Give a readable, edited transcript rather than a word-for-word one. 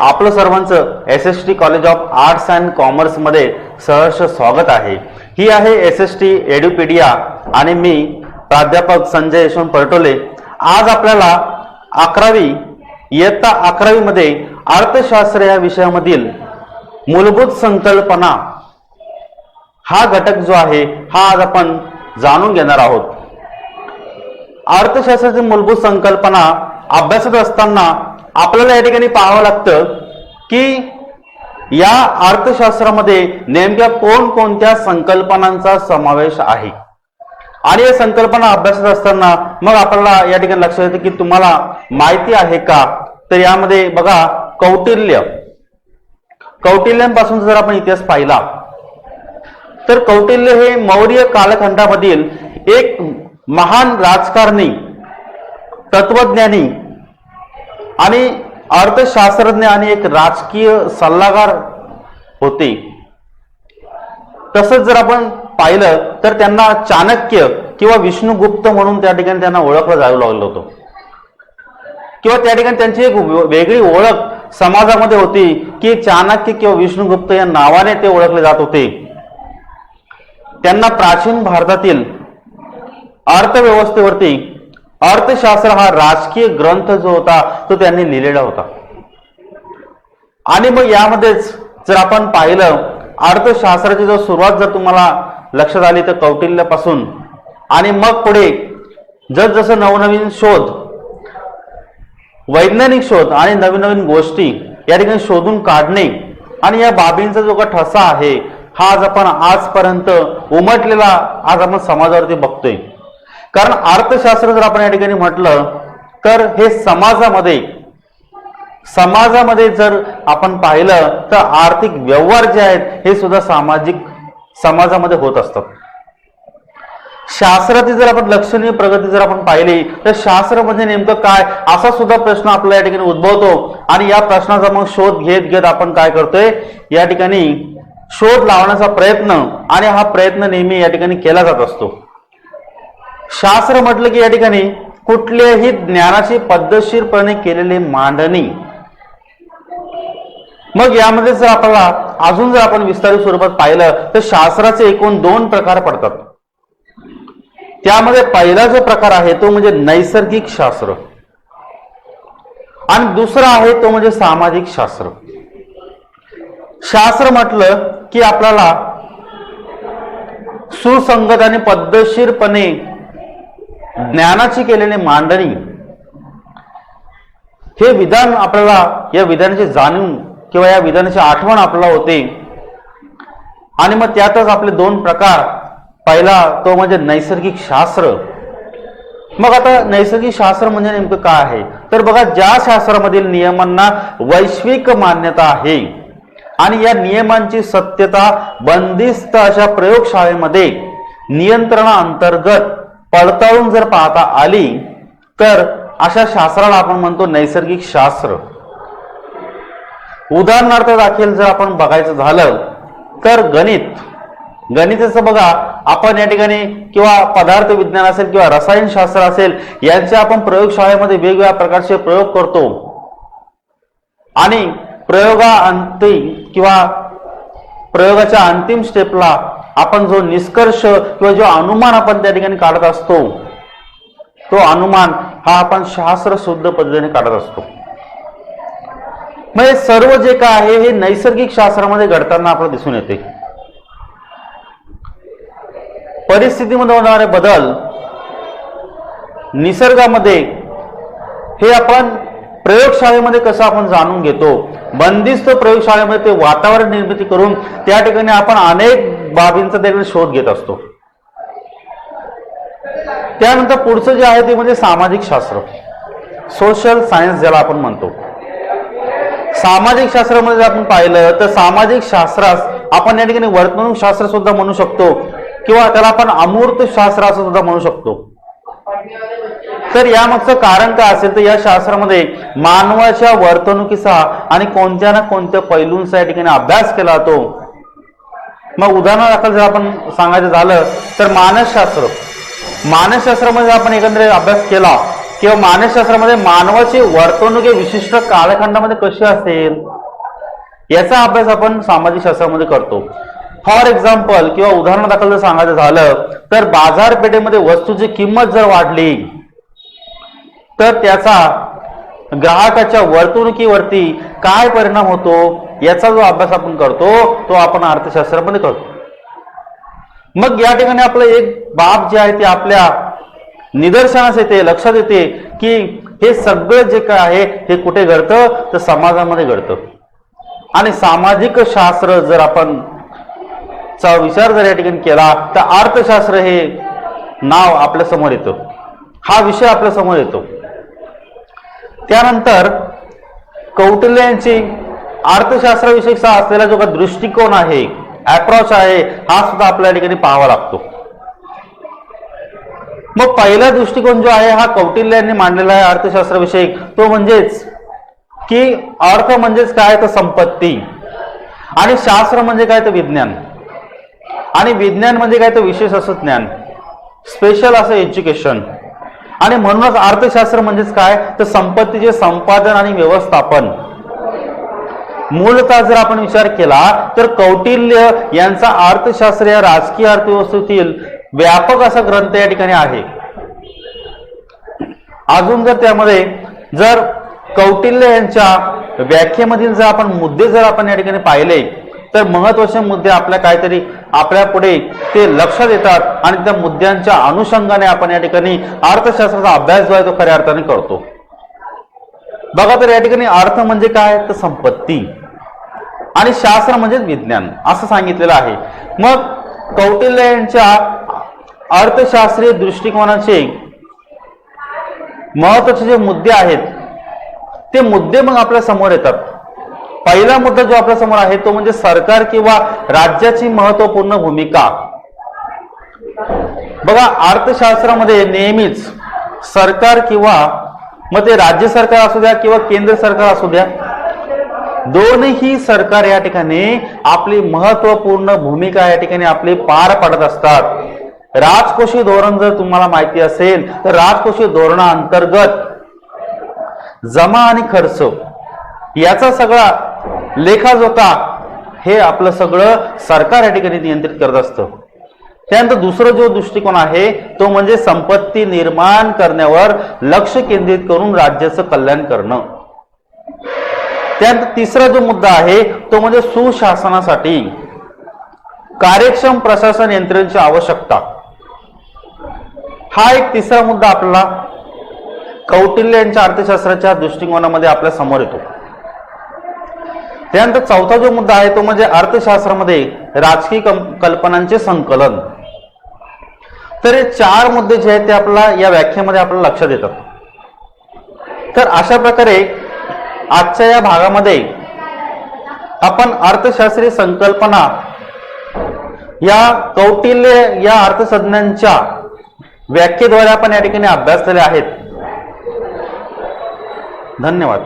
आपलं सर्वांचं SST college of arts and commerce मध्ये सहर्ष स्वागत आहे। ही आहे SST एड्युपीडिया आणि मी प्राध्यापक संजय यशवंत परटोले। आज आपल्याला 11वी इयत्ता 11वी मध्ये अर्थशास्त्र या विषयामधील मूलभूत संकल्पना हा घटक जो आहे हा आज आपण जाणून घेणार आहोत। अर्थशास्त्राची मूलभूत संकल्पना अभ्यासत असताना आपल्याला या ठिकाणी पाहावं लागतं की या अर्थशास्त्रामध्ये नेमक्या कोणकोणत्या संकल्पनांचा समावेश आहे आणि या संकल्पना अभ्यासत असताना मग आपल्याला या ठिकाणी लक्षात येतं की तुम्हाला माहिती आहे का, तर यामध्ये बघा कौटिल्यांपासून जर आपण इतिहास पाहिला तर कौटिल्य हे मौर्य कालखंडामधील एक महान राजकारणी, तत्वज्ञानी आणि अर्थशास्त्रज्ञ आणि एक राजकीय सल्लागार होते। तसंच जर आपण पाहिलं तर त्यांना चाणक्य किंवा विष्णुगुप्त म्हणून त्या ठिकाणी त्यांना ओळखलं जाऊ लागलं होतं किंवा त्या ठिकाणी त्यांची एक वेगळी ओळख समाजामध्ये होती की चाणक्य किंवा विष्णुगुप्त या नावाने ते ओळखले जात होते। त्यांना प्राचीन भारतातील अर्थव्यवस्थेवरती अर्थशास्त्र हा राजकीय ग्रंथ जो होता तो त्यांनी लिहिलेला होता। आणि मग यामध्येच जर आपण पाहिलं अर्थशास्त्राची जर सुरुवात जर तुम्हाला लक्षात आली तर कौटिल्यापासून आणि मग पुढे जसजसं नवनवीन शोध, वैज्ञानिक शोध आणि नवीन नवीन गोष्टी या ठिकाणी शोधून काढणे आणि या बाबींचा जो का ठसा आहे हा आज आपण आजपर्यंत उमटलेला आज आपण समाजावरती बघतोय। कारण अर्थशास्त्र जर आपण या ठिकाणी म्हटलं तर हे समाजामध्ये जर आपण पाहिलं तर आर्थिक व्यवहार जे आहेत हे सुद्धा सामाजिक समाजामध्ये होत असतात। शास्त्राची जर आपण लक्षणीय प्रगती जर आपण पाहिली तर शास्त्र म्हणजे नेमकं काय असा सुद्धा प्रश्न आपल्या या ठिकाणी उद्भवतो आणि या प्रश्नाचा मग शोध घेत आपण काय करतोय, या ठिकाणी शोध लावण्याचा प्रयत्न आणि हा प्रयत्न नेहमी या ठिकाणी केला जात असतो। शास्त्र म्हटलं की या ठिकाणी कुठल्याही ज्ञानाची पद्धतशीरपणे केलेली मांडणी। मग यामध्ये जर आपल्याला अजून जर आपण विस्तारित स्वरूपात पाहिलं तर शास्त्राचे एकूण 2 प्रकार पडतात। त्यामध्ये पहिला जो प्रकार आहे तो म्हणजे नैसर्गिक शास्त्र आणि दुसरा आहे तो म्हणजे सामाजिक शास्त्र। शास्त्र म्हटलं की आपल्याला सुसंगत आणि पद्धतशीरपणे ज्ञानाची केलेली मांडणी, हे विधान आपल्याला या विधानाची जाणीव किंवा या विधानाची आठवण आपल्याला होते। आणि मग त्यातच आपले 2 प्रकार, पहिला तो म्हणजे नैसर्गिक शास्त्र। मग आता नैसर्गिक शास्त्र म्हणजे नेमकं काय आहे तर बघा, ज्या शास्त्रामधील नियमांना वैश्विक मान्यता आहे आणि या नियमांची सत्यता बंदिस्त अशा प्रयोगशाळेमध्ये नियंत्रणाअंतर्गत पडताळून जर पाहता आली तर अशा शास्त्राला आपण म्हणतो नैसर्गिक शास्त्र। उदाहरणार्थ दाखल जर आपण बघायचं झालं तर गणिताचं बघा, आपण या ठिकाणी किंवा पदार्थ विज्ञान असेल किंवा रसायनशास्त्र असेल यांचे आपण प्रयोगशाळेमध्ये वेगवेगळ्या प्रकारचे प्रयोग करतो आणि प्रयोगाअंती किंवा प्रयोगाच्या अंतिम स्टेपला आपण जो निष्कर्ष किंवा जो अनुमान आपण त्या ठिकाणी काढत असतो तो अनुमान हा आपण शास्त्र शुद्ध पद्धतीने काढत असतो। म्हणजे सर्व जे काय आहे हे नैसर्गिक शास्त्रामध्ये घडताना आपल्याला दिसून येते। परिस्थितीमध्ये होणारे बदल निसर्गामध्ये हे आपण प्रयोगशाळेमध्ये कसं आपण जाणून घेतो, बंदिस्त प्रयोगशाळेमध्ये ते वातावरण निर्मिती करून त्या ठिकाणी आपण अनेक बाबींचा देखील शोध घेत असतो। त्यानंतर पुढचं जे आहे ते म्हणजे सामाजिक शास्त्र, सोशल सायन्स ज्याला आपण म्हणतो। सामाजिक शास्त्रामध्ये आपण पाहिलं तर सामाजिक शास्त्रास आपण या ठिकाणी वर्तणूक शास्त्र सुद्धा म्हणू शकतो किंवा त्याला आपण अमूर्त शास्त्र असं सुद्धा म्हणू शकतो। तर यामागचं कारण काय असेल तर या शास्त्रामध्ये मानवाच्या वर्तणुकीचा आणि कोणत्या ना कोणत्या पैलूंचा या ठिकाणी अभ्यास केला जातो। मग उदाहरणादाखल जर आपण सांगायचं झालं तर मानसशास्त्रामध्ये आपण एकंदरीत अभ्यास केला किंवा मानसशास्त्रामध्ये मानवाची वर्तणूक विशिष्ट कालखंडामध्ये कशी असेल याचा अभ्यास आपण सामाजिक शास्त्रामध्ये करतो. फॉर एक्झाम्पल किंवा उदाहरणादाखल जर सांगायचं झालं तर बाजारपेठेमध्ये वस्तूची किंमत जर वाढली तर त्याचा ग्राहकाच्या वर्तणुकीवरती काय परिणाम होतो याचा जो अभ्यास आपण करतो तो आपण अर्थशास्त्रामध्ये करतो. मग या ठिकाणी आपलं एक बाब जे आहे ते आपल्या निदर्शनास येते, लक्षात येते की हे सगळं जे काय आहे हे कुठे घडतं तर समाजामध्ये घडतं. आणि सामाजिक शास्त्र जर आपण चा विचार जर या ठिकाणी केला तर अर्थशास्त्र हे नाव आपल्या समोर येतं, हा विषय आपल्या समोर येतो. त्यानंतर कौटिल्य यांची अर्थशास्त्राविषयीचा असलेला जो काही दृष्टिकोन आहे, अप्रोच आहे, हा सुद्धा आपल्या ठिकाणी पाहावा लागतो. मग पहिला दृष्टिकोन जो आहे हा कौटिल्य यांनी मांडलेला आहे अर्थशास्त्राविषयी, तो म्हणजेच की अर्थ म्हणजेच काय तर संपत्ती, आणि शास्त्र म्हणजे काय तर विज्ञान, आणि विज्ञान म्हणजे काय तर विशेष असं ज्ञान, स्पेशल असं एज्युकेशन. आणि म्हणूनच अर्थशास्त्र म्हणजेच काय तर संपत्तीचे संपादन आणि व्यवस्थापन. मूलतः जर आपण विचार केला तर कौटिल्य यांचा अर्थशास्त्र या राजकीय अर्थव्यवस्थेतील व्यापक असा ग्रंथ या ठिकाणी आहे. अजून जर त्यामध्ये जर कौटिल्य यांच्या व्याख्येमधील जर आपण मुद्दे जर आपण या ठिकाणी पाहिले तर महत्वाचे मुद्दे आपल्या काहीतरी आपल्या पुढे ते लक्षात येतात आणि त्या मुद्द्यांच्या अनुषंगाने आपण या ठिकाणी अर्थशास्त्राचा अभ्यास जो आहे तो खऱ्या अर्थाने करतो. बघा तर या ठिकाणी अर्थ म्हणजे काय तर संपत्ती आणि शास्त्र म्हणजे विज्ञान असं सांगितलेलं आहे. मग कौटिल्य यांच्या अर्थशास्त्रीय दृष्टिकोनाचे महत्वाचे जे मुद्दे आहेत ते मुद्दे मग आपल्या समोर येतात. पहिला मुद्दा जो आपल्या समोर आहे तो म्हणजे सरकार किंवा राज्याची महत्वपूर्ण भूमिका. बघा अर्थशास्त्रामध्ये नेहमीच सरकार किंवा मग ते राज्य सरकार असू द्या किंवा केंद्र सरकार असू द्या, दोन्ही सरकार या ठिकाणी आपली महत्वपूर्ण भूमिका या ठिकाणी आपली पार पाडत असतात. राजकोषीय धोरण जर तुम्हाला माहिती असेल तर राजकोषीय धोरणाअंतर्गत जमा आणि खर्च याचा सगळा लेखाजोखा हे आपलं सगळं सरकार या ठिकाणी नियंत्रित करत असतं. त्यानंतर दुसरा जो दृष्टिकोन आहे तो म्हणजे संपत्ती निर्माण करण्यावर लक्ष केंद्रित करून राज्याचं कल्याण करणं. त्यानंतर तिसरा जो मुद्दा आहे तो म्हणजे सुशासनासाठी कार्यक्षम प्रशासन यंत्रणेची आवश्यकता. हा एक तिसरा मुद्दा आपल्याला कौटिल्य यांच्या अर्थशास्त्राच्या दृष्टिकोनामध्ये आपल्या समोर येतो. त्यानंतर चौथा जो मुद्दा आहे तो म्हणजे अर्थशास्त्रामध्ये राजकीय कल्पनांचे संकलन. तर हे चार मुद्दे जे आहेत ते आपल्याला या व्याख्येमध्ये आपल्याला लक्षात येतात. तर अशा प्रकारे आजच्या या भागामध्ये आपण अर्थशास्त्रीय संकल्पना या कौटिल्य या अर्थतज्ञांच्या व्याख्येद्वारे आपण या ठिकाणी अभ्यासलेले आहेत. धन्यवाद.